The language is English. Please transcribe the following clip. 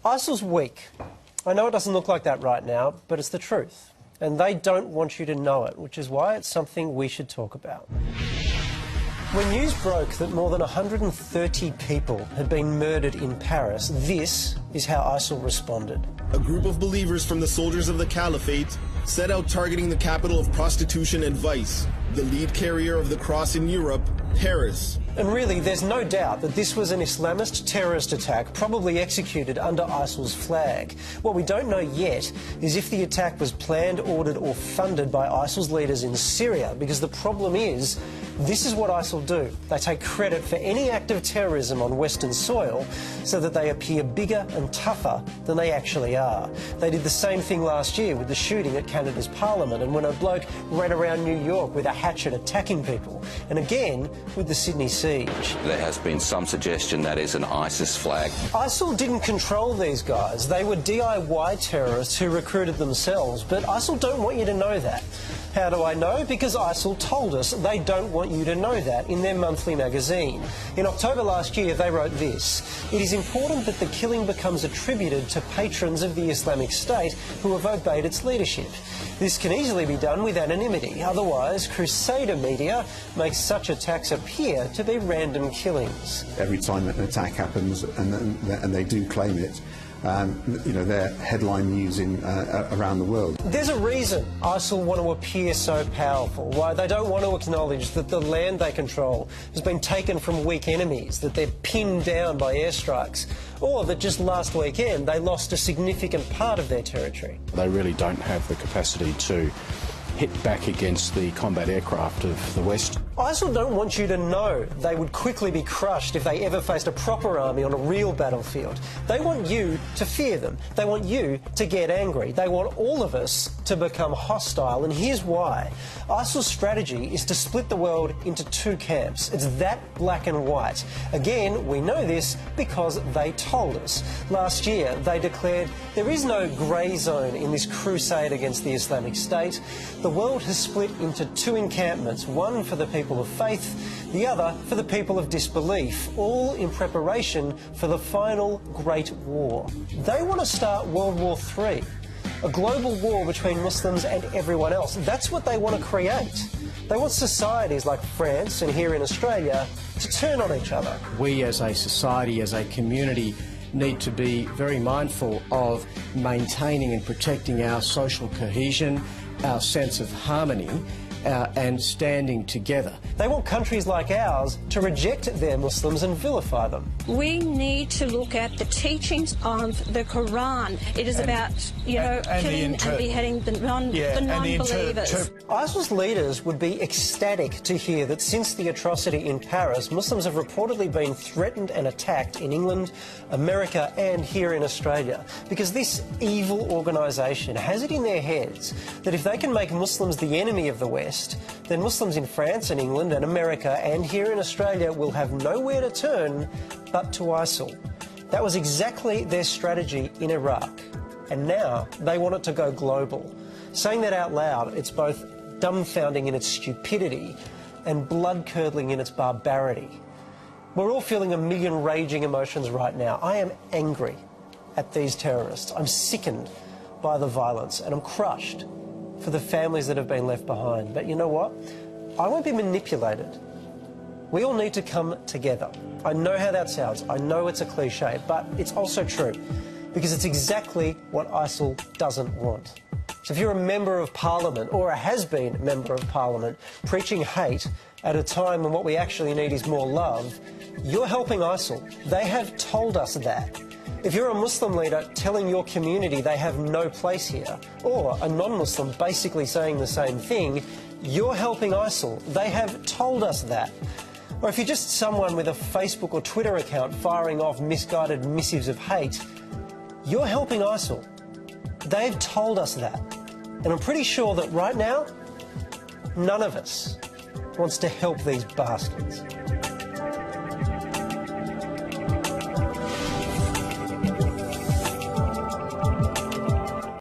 ISIL's weak. I know it doesn't look like that right now, but it's the truth. And they don't want you to know it, which is why it's something we should talk about. When news broke that more than 130 people had been murdered in Paris, this is how ISIL responded. A group of believers from the soldiers of the Caliphate set out targeting the capital of prostitution and vice, the lead carrier of the cross in Europe, Paris. And really, there's no doubt that this was an Islamist terrorist attack, probably executed under ISIL's flag. What we don't know yet is if the attack was planned, ordered or funded by ISIL's leaders in Syria, because the problem is, this is what ISIL do. They take credit for any act of terrorism on Western soil so that they appear bigger and tougher than they actually are. They did the same thing last year with the shooting at Canada's Parliament and when a bloke ran around New York with a hatchet attacking people. And again with the Sydney siege. There has been some suggestion that is an ISIS flag. ISIL didn't control these guys. They were DIY terrorists who recruited themselves. But ISIL don't want you to know that. How do I know? Because ISIL told us they don't want you to know that in their monthly magazine. In October last year, they wrote this: "It is important that the killing becomes attributed to patrons of the Islamic State who have obeyed its leadership. This can easily be done with anonymity. Otherwise, Crusader media makes such attacks appear to be random killings." Every time an attack happens, and they do claim it, you know, they're headline news around the world. There's a reason ISIL want to appear so powerful, why they don't want to acknowledge that the land they control has been taken from weak enemies, that they're pinned down by airstrikes, or that just last weekend they lost a significant part of their territory. They really don't have the capacity to hit back against the combat aircraft of the West. ISIL don't want you to know they would quickly be crushed if they ever faced a proper army on a real battlefield. They want you to fear them. They want you to get angry. They want all of us to become hostile, and here's why. ISIL's strategy is to split the world into two camps. It's that black and white. Again, we know this because they told us. Last year, they declared there is no grey zone in this crusade against the Islamic State. The world has split into two encampments, one for the people of faith, the other for the people of disbelief, all in preparation for the final Great War. They want to start World War III, a global war between Muslims and everyone else. That's what they want to create. They want societies like France and here in Australia to turn on each other. We as a society, as a community, need to be very mindful of maintaining and protecting our social cohesion, our sense of harmony, and standing together. They want countries like ours to reject their Muslims and vilify them. We need to look at the teachings of the Quran. It is about, you know, killing and beheading the non-believers. ISIL's leaders would be ecstatic to hear that since the atrocity in Paris, Muslims have reportedly been threatened and attacked in England, America and here in Australia, because this evil organisation has it in their heads that if they can make Muslims the enemy of the West, then Muslims in France and England and America and here in Australia will have nowhere to turn but to ISIL. That was exactly their strategy in Iraq, and now they want it to go global. Saying that out loud, it's both dumbfounding in its stupidity and blood-curdling in its barbarity. We're all feeling a million raging emotions right now. I am angry at these terrorists. I'm sickened by the violence, and I'm crushed for the families that have been left behind. But you know what? I won't be manipulated. We all need to come together. I know how that sounds. I know it's a cliche, but it's also true, because it's exactly what ISIL doesn't want. So if you're a member of Parliament, or a has-been member of Parliament, preaching hate at a time when what we actually need is more love, you're helping ISIL. They have told us that. If you're a Muslim leader telling your community they have no place here, or a non-Muslim basically saying the same thing, you're helping ISIL. They have told us that. Or if you're just someone with a Facebook or Twitter account firing off misguided missives of hate, you're helping ISIL. They've told us that. And I'm pretty sure that right now, none of us wants to help these bastards.